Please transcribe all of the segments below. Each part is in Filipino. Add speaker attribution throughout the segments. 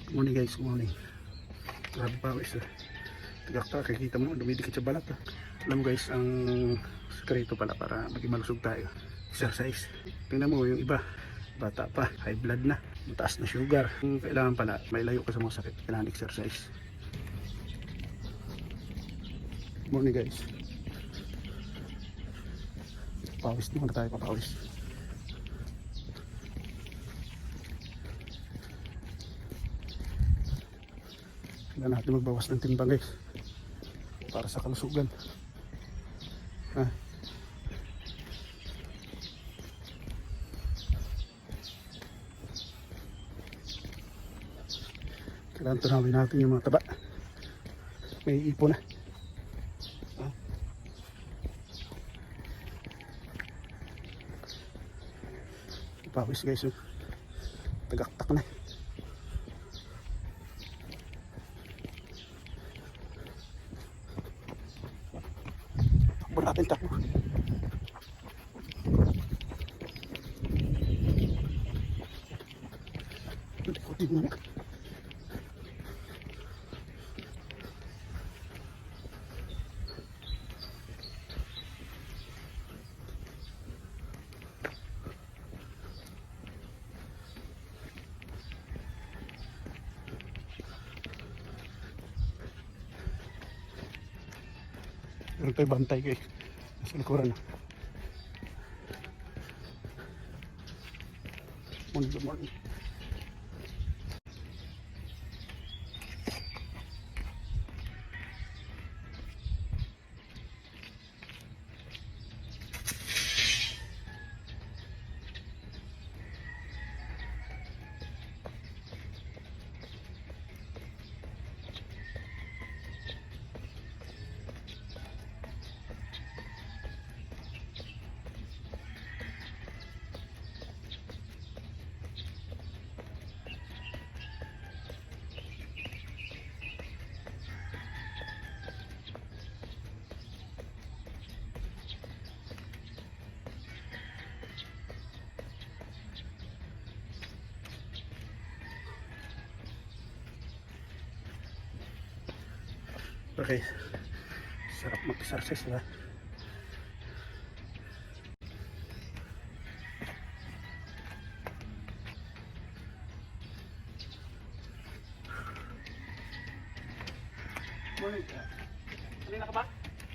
Speaker 1: Good morning guys, good morning. Grabe pawis Tagakta, kikita mo, dumidikit sa balat Alam mo guys, ang sekreto pala para maging malusog tayo, exercise. Tingnan mo yung iba, bata pa, high blood na, mataas na sugar. Kung kailangan pala, may layo ka sa mga sakit, kailangan exercise. Good morning guys. Pawis naman tayo, papawis. Kailangan natin magbawas ng timbang guys para sa kalusugan. Kailangan tunawin natin yung mga taba. May ipon na. Pawis guys, tagaktak na. Takbo natin, takbo. Likotin mo na. Meron tayo bantay guys nasa likuran na. Good morning. Okay, sarap mag-exercise na. Morning. Kanina ka ba?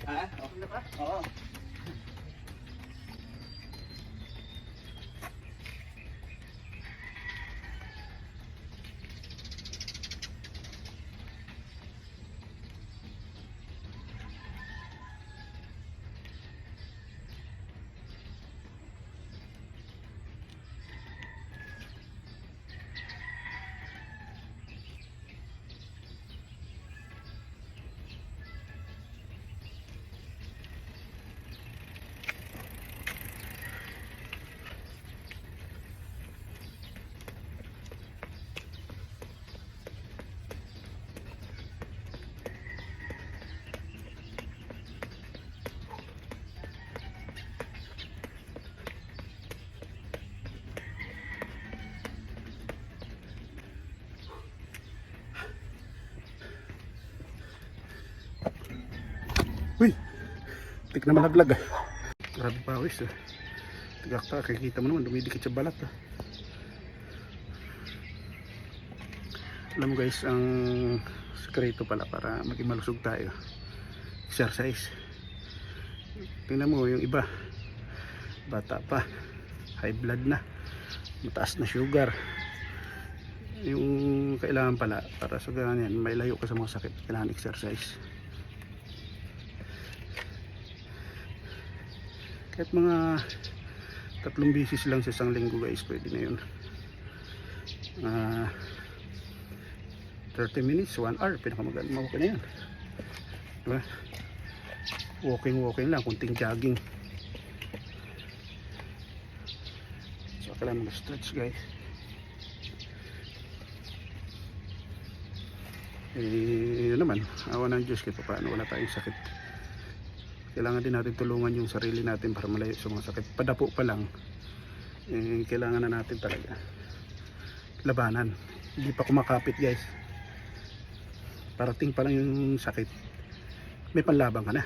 Speaker 1: Okay na ba? Oo. Uy, tik na malaglag Grabe pawis Tagakta, kikita mo naman, dumidikit sa balat Alam mo guys, ang sekreto pala para maging malusog tayo, exercise. Tingnan mo yung iba, bata pa, high blood na, mataas na sugar. Yung kailangan pala para sa ganyan, may layo ka sa mga sakit, kailangan exercise. Kahit mga 3 bisis lang sa isang linggo guys, pwede na yun. 30 minutes, 1 hour, pinakamaganda, okay na yan, diba? Walking lang, kunting jogging. So kailangan mag-stretch guys. Yun naman, awa ng Diyos kahit paano wala tayong sakit. Kailangan din natin tulungan yung sarili natin para malayo sa mga sakit. Padapo pa lang, kailangan na natin talaga labanan. hindi pa kumakapit guys, parating pa lang yung sakit, may panlaban ka na,